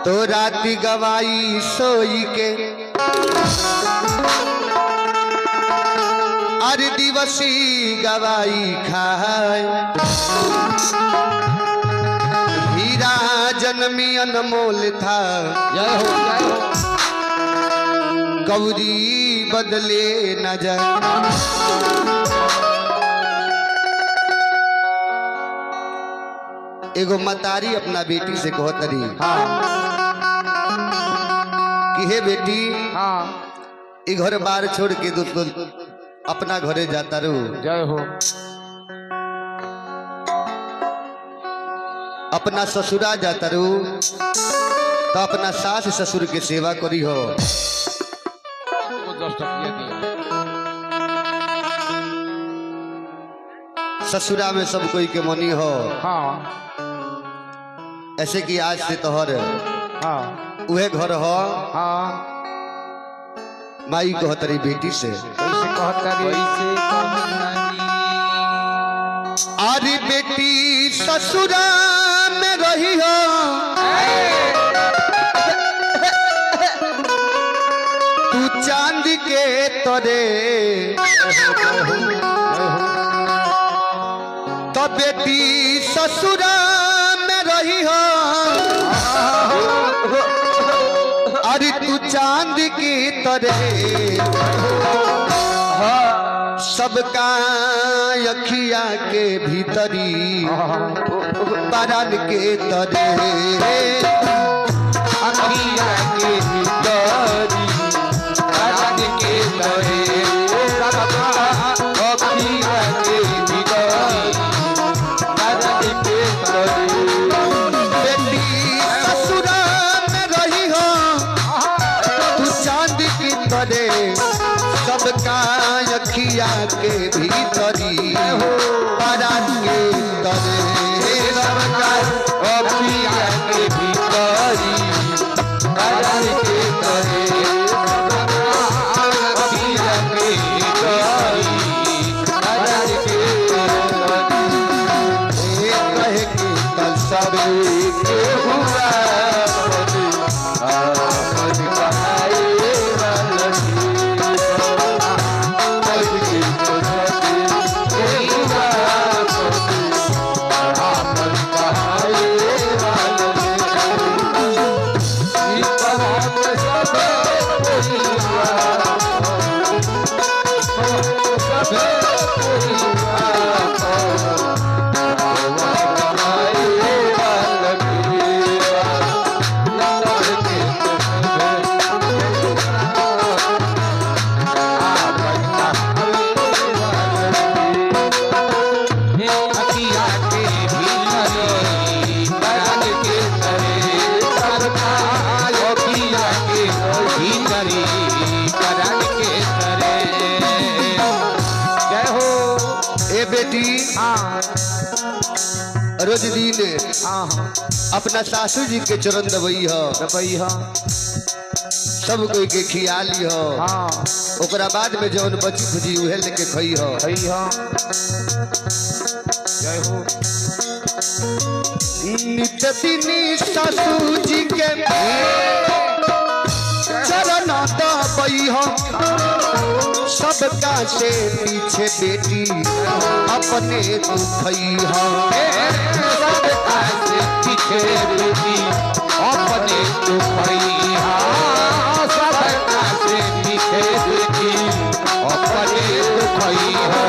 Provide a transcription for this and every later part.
तो राती गवाई सोई के अरे दिवसी गवाई खाए हीरा जन्मी अनमोल था गौरी बदले न जाए। एगो मतारी अपना बेटी से कहतरी कि हे बेटी ई घर बार छोड़ के अपना घरे जाता रू। जय हो। अपना ससुरा जाता रू तो अपना सास ससुर के सेवा करी हो। ससुरा में सब कोई के मनी हो। ऐसे कि आज से तोहर उहे घर हो। माई कहतरी बेटी से अरे बेटी ससुरा में रही हो तू चांद के तोरे तो बेटी ससुरा में रही हो अरे तू चांद की तरह सबका अखिया के भीतरी बारान के तरह अखिया के भीतरी बारान के तरह अखिया के भीतरी बारान के तरह सबका अखिया के भीतरी बारात के तरे सबका अखिया के भीतरी बारात के तरे अखिया के भीतरी बारात के तरे कहे कि कल सब के हुआ रोज दिन अपना सासू जी के चरण दबई हो सब कोई के खियाली हो ओकरा बाद में जौन बची खुजी उहे लेके खई हो। जय हो। नित्य दिन सासू जी के चरण दबई हो सबका से पीछे बेटी अपने तू खई हो सबका से पीछे बेटी अपने तू खई हो सबका से पीछे बेटी अपने तू खई हो।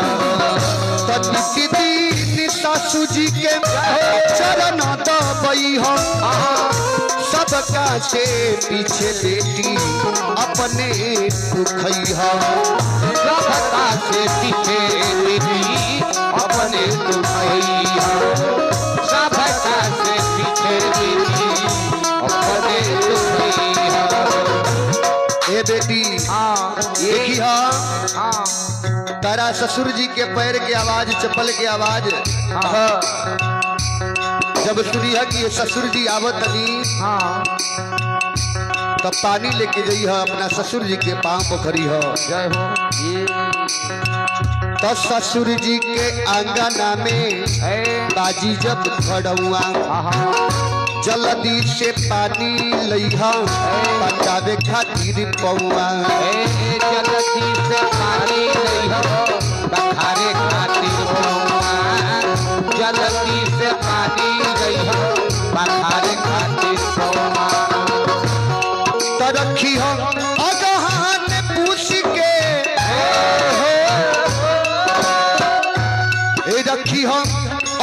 दिन सासू जी के चरण दबई हो सबका से पीछे बेटी अपने तू खई हो सबका से पीछे बेटी अपने तू खई हो सबका से पीछे बेटी अपने तू खई हो। ए बेटी देखी हो तारा ससुर जी के पैर की आवाज चप्पल की आवाज जब सुनी है कि ये ससुर जी आवत नहीं तब पानी लेके गई है अपना ससुर जी के पांव पोखरी हो। जय हो। तो ससुर जी के आंगना में बाजी जब खड़ुआ जल्दी से पानी लइहा पकावे खातिर पौआ जल्दी से पानी लइहा पकावे खातिर पौआ जल्दी से पानी लइहा पकावे खातिर पौआ तो रखी हो अगहान पूछ के रखी हो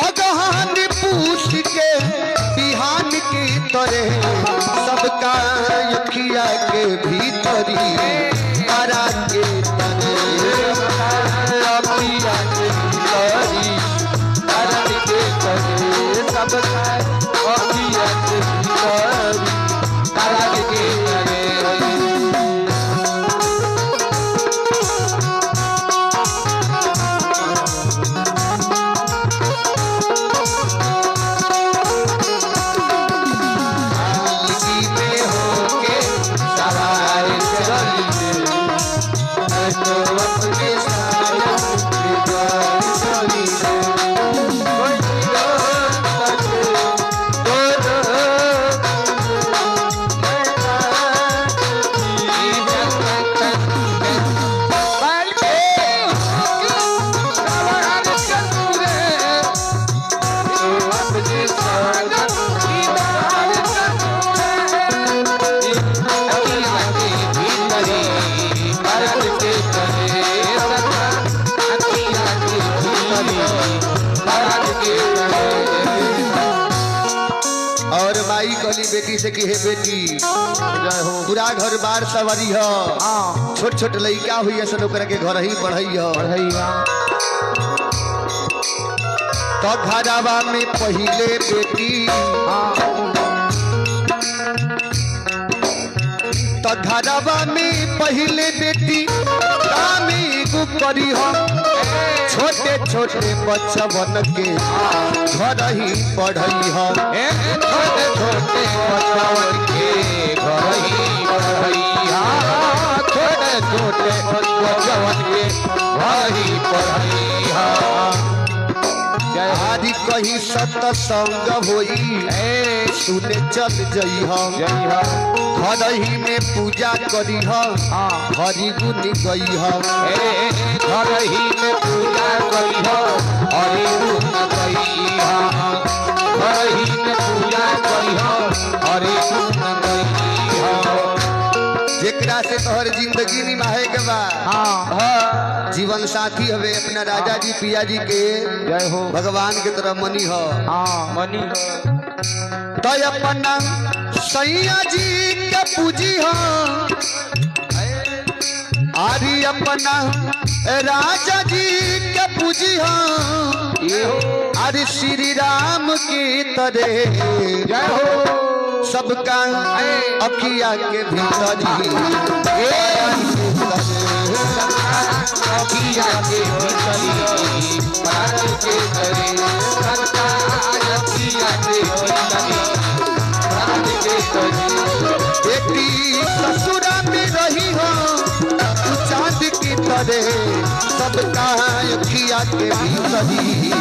अगहान पूछ के बिहान की तरह सबका अखिया के भीतरी तारा के तरह अखिया के भीतरी तारा के तरह सबका अखिया के भीतरी तारा के तरह और माई कहली बेटी से कि हे बेटी पूरा घर बार सवारी हो छोट छोट लड़का हुई ऐसा ओकरा के घर ही पढ़ई हो तो घरवा में पहले बेटी तो घरवा में पहले बेटी कामी करी हो छोटे छोटे बच्चवन के घर ही पढ़ई हो छोटे छोटे बच्चवन के घर ही पढ़ई हो छोटे छोटे बच्चवन के घर ही पढ़ई हो आदि कहीं सत्संग होई सुने चल जई हो घर ही में पूजा करी हो हरि गुण गई हो घर ही में पूजा करी हो हरि गुण गई हो घर ही में पूजा करी हो हरि गुण गई हो जेकरा से तोहर जिंदगी निभाए के बा जीवन साथी हवे अपना राजा जी पिया जी के जय हो भगवान के तरह मनी हो मनी तो अपना सैया जी के पूजी हो आरी अपना राजा जी के पूजी हो आरी श्री राम की तरह जय हो सबका अखिया के भीतरी अखिया के भीतरी प्राण के करे सबका अखिया के भीतरी प्राण के करे बेटी ससुरा में रही हो चांद की तरह सबका अखिया के भीतरी